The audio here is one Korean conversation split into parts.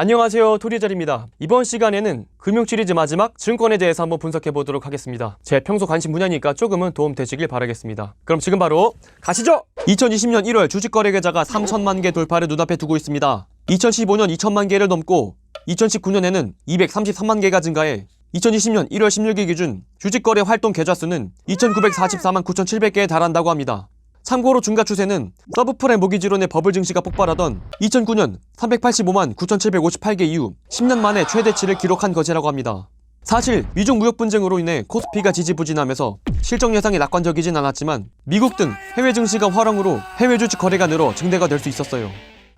안녕하세요, 토리절입니다. 이번 시간에는 금융 시리즈 마지막 증권에 대해서 한번 분석해 보도록 하겠습니다. 제 평소 관심 분야니까 조금은 도움 되시길 바라겠습니다. 그럼 지금 바로 가시죠! 2020년 1월 주식 거래 계좌가 3천만 개 돌파를 눈앞에 두고 있습니다. 2015년 2천만 개를 넘고 2019년에는 233만 개가 증가해 2020년 1월 16일 기준 주식 거래 활동 계좌 수는 2,944만 9,700개에 달한다고 합니다. 참고로 중과 추세는 서브프라임 모기지론의 버블 증시가 폭발하던 2009년 385만 9,758개 이후 10년 만에 최대치를 기록한 것이라고 합니다. 사실 미중 무역 분쟁으로 인해 코스피가 지지부진하면서 실적 예상이 낙관적이진 않았지만 미국 등 해외 증시가 화랑으로 해외 주식 거래가 늘어 증대가 될 수 있었어요.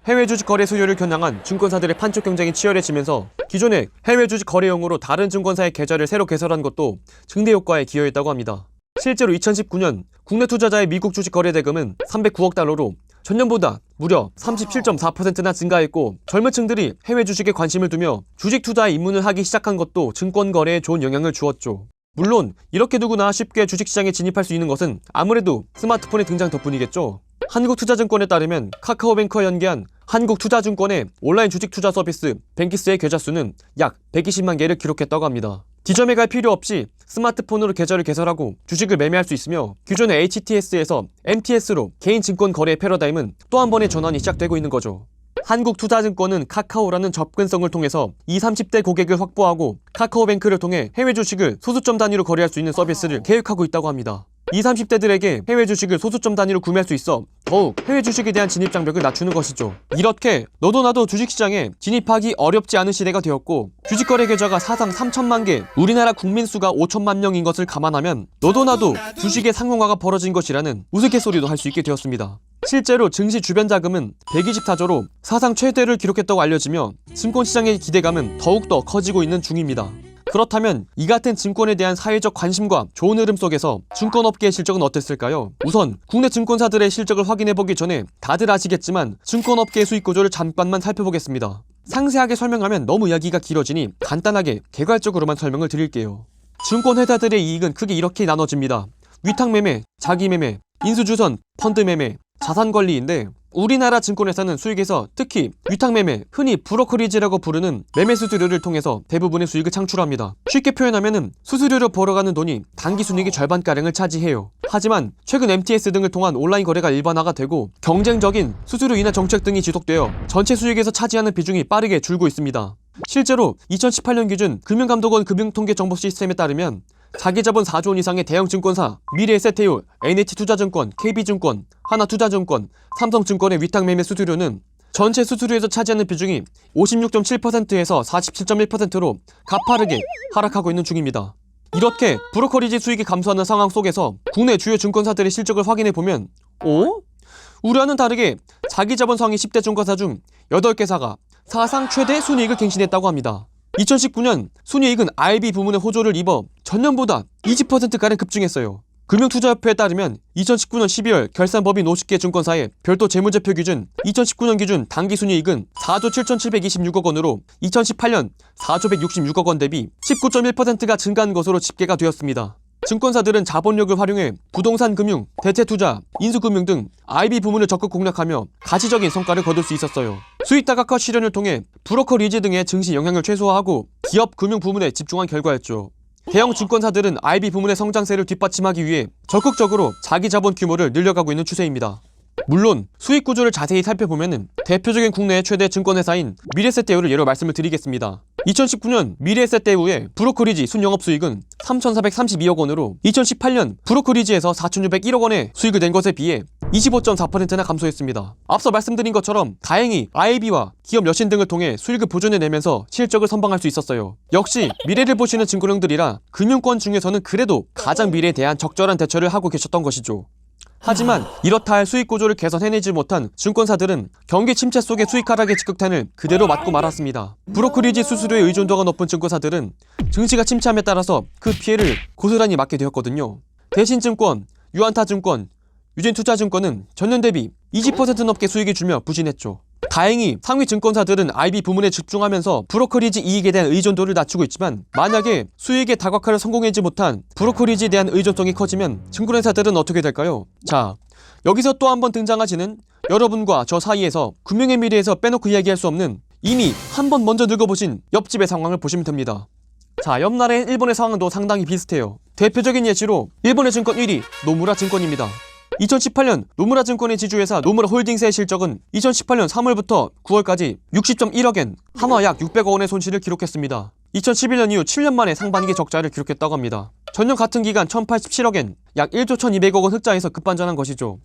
해외 주식 거래 수요를 겨냥한 증권사들의 판촉 경쟁이 치열해지면서 기존의 해외 주식 거래용으로 다른 증권사의 계좌를 새로 개설한 것도 증대 효과에 기여했다고 합니다. 실제로 2019년 국내 투자자의 미국 주식 거래 대금은 309억 달러로 전년보다 무려 37.4%나 증가했고, 젊은 층들이 해외 주식에 관심을 두며 주식 투자에 입문을 하기 시작한 것도 증권 거래에 좋은 영향을 주었죠. 물론 이렇게 누구나 쉽게 주식시장에 진입할 수 있는 것은 아무래도 스마트폰의 등장 덕분이겠죠. 한국투자증권에 따르면 카카오뱅크와 연계한 한국투자증권의 온라인 주식 투자 서비스 뱅키스의 계좌 수는 약 120만 개를 기록했다고 합니다. 지점에 갈 필요 없이 스마트폰으로 계좌를 개설하고 주식을 매매할 수 있으며, 기존의 HTS에서 MTS로 개인 증권 거래 패러다임은 또 한 번의 전환이 시작되고 있는 거죠. 한국투자증권은 카카오라는 접근성을 통해서 20, 30대 고객을 확보하고 카카오뱅크를 통해 해외 주식을 소수점 단위로 거래할 수 있는 서비스를 계획하고 있다고 합니다. 20, 30대들에게 해외 주식을 소수점 단위로 구매할 수 있어 더욱 해외 주식에 대한 진입 장벽을 낮추는 것이죠. 이렇게 너도 나도 주식시장에 진입하기 어렵지 않은 시대가 되었고, 주식거래 계좌가 사상 3천만 개, 우리나라 국민 수가 5천만 명인 것을 감안하면 너도 나도 주식의 상용화가 벌어진 것이라는 우스갯소리도 할 수 있게 되었습니다. 실제로 증시 주변 자금은 124조로 사상 최대를 기록했다고 알려지며 증권시장의 기대감은 더욱더 커지고 있는 중입니다. 그렇다면 이 같은 증권에 대한 사회적 관심과 좋은 흐름 속에서 증권업계의 실적은 어땠을까요? 우선 국내 증권사들의 실적을 확인해보기 전에 다들 아시겠지만 증권업계의 수익구조를 잠깐만 살펴보겠습니다. 상세하게 설명하면 너무 이야기가 길어지니 간단하게 개괄적으로만 설명을 드릴게요. 증권회사들의 이익은 크게 이렇게 나눠집니다. 위탁매매, 자기매매, 인수주선, 펀드매매, 자산관리인데, 우리나라 증권회사는 수익에서 특히 위탁매매, 흔히 브로커리지라고 부르는 매매 수수료를 통해서 대부분의 수익을 창출합니다. 쉽게 표현하면 수수료로 벌어가는 돈이 당기순이익의 절반가량을 차지해요. 하지만 최근 MTS 등을 통한 온라인 거래가 일반화가 되고 경쟁적인 수수료 인하 정책 등이 지속되어 전체 수익에서 차지하는 비중이 빠르게 줄고 있습니다. 실제로 2018년 기준 금융감독원 금융통계정보 시스템에 따르면 자기자본 4조 원 이상의 대형 증권사 미래에셋테유, NH투자증권, KB증권, 하나투자증권, 삼성증권의 위탁매매 수수료는 전체 수수료에서 차지하는 비중이 56.7%에서 47.1%로 가파르게 하락하고 있는 중입니다. 이렇게 브로커리지 수익이 감소하는 상황 속에서 국내 주요 증권사들의 실적을 확인해보면 우려와는 다르게 자기자본 상위 10대 증권사 중 8개사가 사상 최대 순이익을 갱신했다고 합니다. 2019년 순이익은 IB 부문의 호조를 입어 전년보다 20%가량 급증했어요. 금융투자협회에 따르면 2019년 12월 결산법인 50개 증권사의 별도 재무제표 기준 2019년 기준 당기순이익은 4조 7,726억 원으로 2018년 4조 166억 원 대비 19.1%가 증가한 것으로 집계가 되었습니다. 증권사들은 자본력을 활용해 부동산 금융, 대체투자, 인수금융 등 IB 부문을 적극 공략하며 가시적인 성과를 거둘 수 있었어요. 수익 다각화 실현을 통해 브로커 리지 등의 증시 영향을 최소화하고 기업 금융 부문에 집중한 결과였죠. 대형 증권사들은 IB 부문의 성장세를 뒷받침하기 위해 적극적으로 자기 자본 규모를 늘려가고 있는 추세입니다. 물론 수익 구조를 자세히 살펴보면 대표적인 국내의 최대 증권회사인 미래에셋대우를 예로 말씀을 드리겠습니다. 2019년 미래에셋대우의 브로커리지 순영업수익은 3,432억 원으로 2018년 브로커리지에서 4,601억 원의 수익을 낸 것에 비해 25.4%나 감소했습니다. 앞서 말씀드린 것처럼 다행히 IB와 기업 여신 등을 통해 수익을 보존해내면서 실적을 선방할 수 있었어요. 역시 미래를 보시는 증권형들이라 금융권 중에서는 그래도 가장 미래에 대한 적절한 대처를 하고 계셨던 것이죠. 하지만 이렇다 할 수익 구조를 개선해내지 못한 증권사들은 경기 침체 속의 수익 하락의 직격탄을 그대로 맞고 말았습니다. 브로커리지 수수료의 의존도가 높은 증권사들은 증시가 침체함에 따라서 그 피해를 고스란히 맞게 되었거든요. 대신증권, 유안타증권, 유진투자증권은 전년 대비 20% 넘게 수익이 줄며 부진했죠. 다행히 상위 증권사들은 IB 부문에 집중하면서 브로커리지 이익에 대한 의존도를 낮추고 있지만, 만약에 수익의 다각화를 성공하지 못한 브로커리지에 대한 의존성이 커지면 증권회사들은 어떻게 될까요? 자, 여기서 또 한 번 등장하시는 여러분과 저 사이에서 금융의 미래에서 빼놓고 이야기할 수 없는 이미 한 번 먼저 늙어보신 옆집의 상황을 보시면 됩니다. 자, 옆 나라의 일본의 상황도 상당히 비슷해요. 대표적인 예시로 일본의 증권 1위 노무라 증권입니다. 2018년 노무라 증권의 지주회사 노무라 홀딩스의 실적은 2018년 3월부터 9월까지 60.1억엔, 한화 약 600억 원의 손실을 기록했습니다. 2011년 이후 7년 만에 상반기 적자를 기록했다고 합니다. 전년 같은 기간 1087억엔, 약 1조 1200억 원 흑자에서 급반전한 것이죠.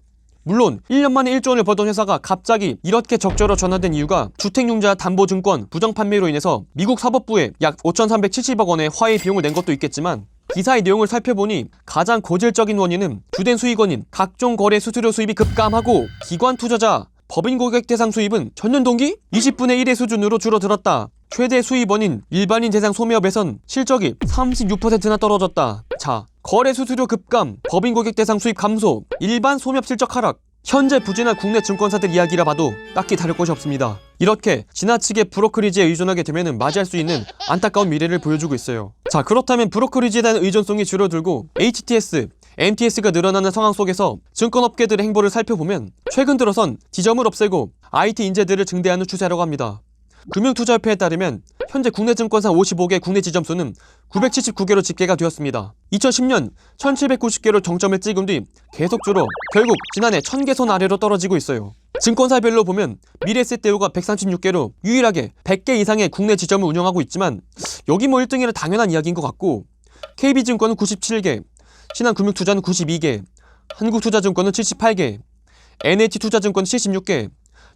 물론 1년 만에 1조 원을 벌던 회사가 갑자기 이렇게 적자로 전환된 이유가 주택융자 담보증권 부정판매로 인해서 미국 사법부에 약 5370억 원의 화해 비용을 낸 것도 있겠지만, 기사의 내용을 살펴보니 가장 고질적인 원인은 주된 수익원인 각종 거래 수수료 수입이 급감하고, 기관 투자자, 법인 고객 대상 수입은 전년 동기 20분의 1의 수준으로 줄어들었다. 최대 수입원인 일반인 대상 소매업에선 실적이 36%나 떨어졌다. 자, 거래 수수료 급감, 법인 고객 대상 수입 감소, 일반 소매업 실적 하락. 현재 부진한 국내 증권사들 이야기라 봐도 딱히 다를 것이 없습니다. 이렇게 지나치게 브로커리지에 의존하게 되면 맞이할 수 있는 안타까운 미래를 보여주고 있어요. 자, 그렇다면 브로커리지에 대한 의존성이 줄어들고 HTS, MTS가 늘어나는 상황 속에서 증권업계들의 행보를 살펴보면 최근 들어선 지점을 없애고 IT 인재들을 증대하는 추세라고 합니다. 금융투자협회에 따르면 현재 국내 증권사 55개 국내 지점수는 979개로 집계가 되었습니다. 2010년 1790개로 정점을 찍은 뒤 계속 줄어 결국 지난해 1000개 선 아래로 떨어지고 있어요. 증권사별로 보면 미래에셋대우가 136개로 유일하게 100개 이상의 국내 지점을 운영하고 있지만, 여기 뭐 1등이라 당연한 이야기인 것 같고, KB증권은 97개, 신한금융투자는 92개, 한국투자증권은 78개, NH투자증권 76개,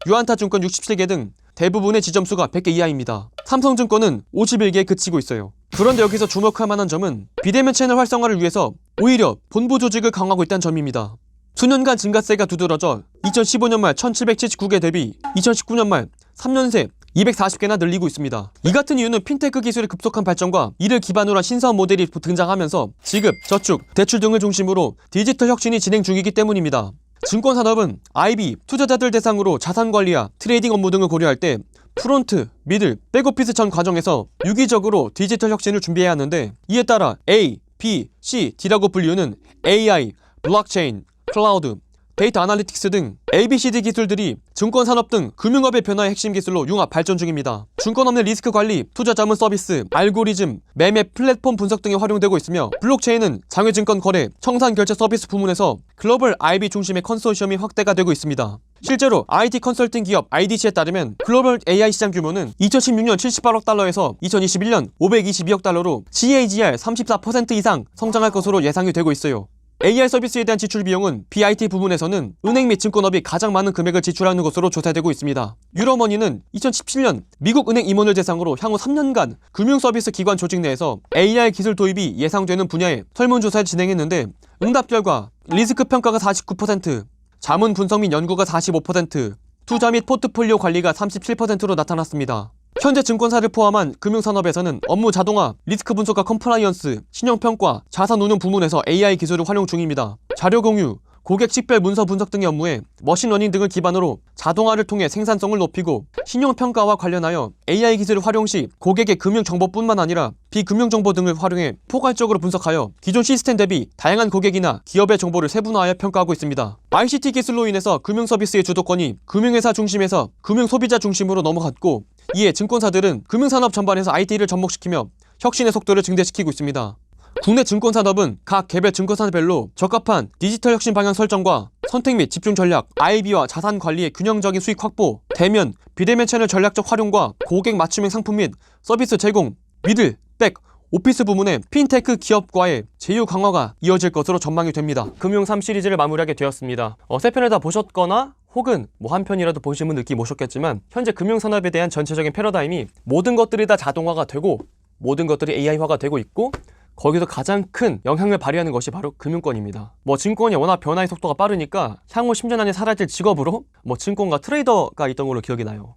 유한타증권 67개 등 대부분의 지점수가 100개 이하입니다. 삼성증권은 51개에 그치고 있어요. 그런데 여기서 주목할 만한 점은 비대면 채널 활성화를 위해서 오히려 본부 조직을 강화하고 있다는 점입니다. 수년간 증가세가 두드러져 2015년 말 1779개 대비 2019년 말 3년 새 240개나 늘리고 있습니다. 이 같은 이유는 핀테크 기술의 급속한 발전과 이를 기반으로 한 신사업 모델이 등장하면서 지급, 저축, 대출 등을 중심으로 디지털 혁신이 진행 중이기 때문입니다. 증권산업은 IB, 투자자들 대상으로 자산관리와 트레이딩 업무 등을 고려할 때 프론트, 미들, 백오피스 전 과정에서 유기적으로 디지털 혁신을 준비해야 하는데, 이에 따라 A, B, C, D라고 분류는 AI, 블록체인, 클라우드, 데이터 아날리틱스 등 ABCD 기술들이 증권산업 등 금융업의 변화의 핵심 기술로 융합 발전 중입니다. 증권업 내 리스크 관리, 투자 자문 서비스, 알고리즘, 매매 플랫폼 분석 등에 활용되고 있으며, 블록체인은 장외증권 거래, 청산 결제 서비스 부문에서 글로벌 IB 중심의 컨소시엄이 확대가 되고 있습니다. 실제로 IT 컨설팅 기업 IDC에 따르면 글로벌 AI 시장 규모는 2016년 78억 달러에서 2021년 522억 달러로 CAGR 34% 이상 성장할 것으로 예상이 되고 있어요. AI 서비스에 대한 지출 비용은 BIT 부문에서는 은행 및 증권업이 가장 많은 금액을 지출하는 것으로 조사되고 있습니다. 유로머니는 2017년 미국 은행 임원을 대상으로 향후 3년간 금융서비스 기관 조직 내에서 AI 기술 도입이 예상되는 분야에 설문조사를 진행했는데, 응답 결과 리스크 평가가 49%, 자문 분석 및 연구가 45%, 투자 및 포트폴리오 관리가 37%로 나타났습니다. 현재 증권사를 포함한 금융산업에서는 업무 자동화, 리스크 분석과 컴플라이언스, 신용평가, 자산운용 부문에서 AI 기술을 활용 중입니다. 자료 공유, 고객 식별 문서 분석 등의 업무에 머신러닝 등을 기반으로 자동화를 통해 생산성을 높이고, 신용평가와 관련하여 AI 기술을 활용 시 고객의 금융정보뿐만 아니라 비금융정보 등을 활용해 포괄적으로 분석하여 기존 시스템 대비 다양한 고객이나 기업의 정보를 세분화하여 평가하고 있습니다. ICT 기술로 인해서 금융서비스의 주도권이 금융회사 중심에서 금융소비자 중심으로 넘어갔고, 이에 증권사들은 금융산업 전반에서 IT를 접목시키며 혁신의 속도를 증대시키고 있습니다. 국내 증권산업은 각 개별 증권사별로 적합한 디지털 혁신 방향 설정과 선택 및 집중 전략, IB와 자산 관리의 균형적인 수익 확보, 대면, 비대면 채널 전략적 활용과 고객 맞춤형 상품 및 서비스 제공, 미들, 백, 오피스 부문의 핀테크 기업과의 제휴 강화가 이어질 것으로 전망이 됩니다. 금융 3 시리즈를 마무리하게 되었습니다. 세 편을 다 보셨거나 혹은 한 편이라도 보신 분 느끼 오셨겠지만, 현재 금융산업에 대한 전체적인 패러다임이 모든 것들이 다 자동화가 되고 모든 것들이 AI화가 되고 있고, 거기서 가장 큰 영향을 발휘하는 것이 바로 금융권입니다. 증권이 워낙 변화의 속도가 빠르니까 향후 10년 안에 사라질 직업으로 증권가 트레이더가 있던 걸로 기억이 나요.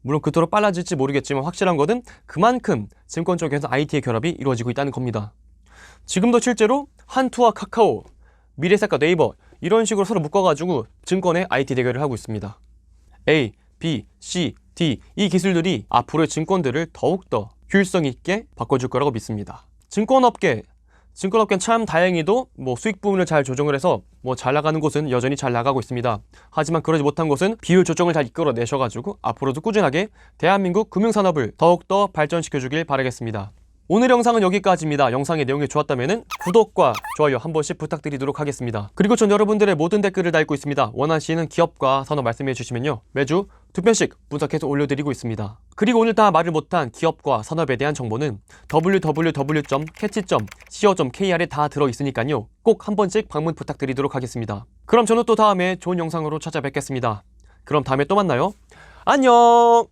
물론 그토록 빨라질지 모르겠지만 확실한 것은 그만큼 증권 쪽에서 IT의 결합이 이루어지고 있다는 겁니다. 지금도 실제로 한투와 카카오, 미래에셋과 네이버 이런 식으로 서로 묶어가지고 증권의 IT 대결을 하고 있습니다. A, B, C, D 이 기술들이 앞으로의 증권들을 더욱더 효율성 있게 바꿔줄 거라고 믿습니다. 증권업계는 참 다행히도 수익 부분을 잘 조정을 해서 뭐 잘 나가는 곳은 여전히 잘 나가고 있습니다. 하지만 그러지 못한 곳은 비효율 조정을 잘 이끌어내셔가지고 앞으로도 꾸준하게 대한민국 금융산업을 더욱더 발전시켜주길 바라겠습니다. 오늘 영상은 여기까지입니다. 영상의 내용이 좋았다면 구독과 좋아요 한 번씩 부탁드리도록 하겠습니다. 그리고 전 여러분들의 모든 댓글을 달고 있습니다. 원하시는 기업과 산업 말씀해 주시면요, 매주 2편씩 분석해서 올려드리고 있습니다. 그리고 오늘 다 말을 못한 기업과 산업에 대한 정보는 www.catch.co.kr에 다 들어있으니까요, 꼭 한 번씩 방문 부탁드리도록 하겠습니다. 그럼 저는 또 다음에 좋은 영상으로 찾아뵙겠습니다. 그럼 다음에 또 만나요. 안녕!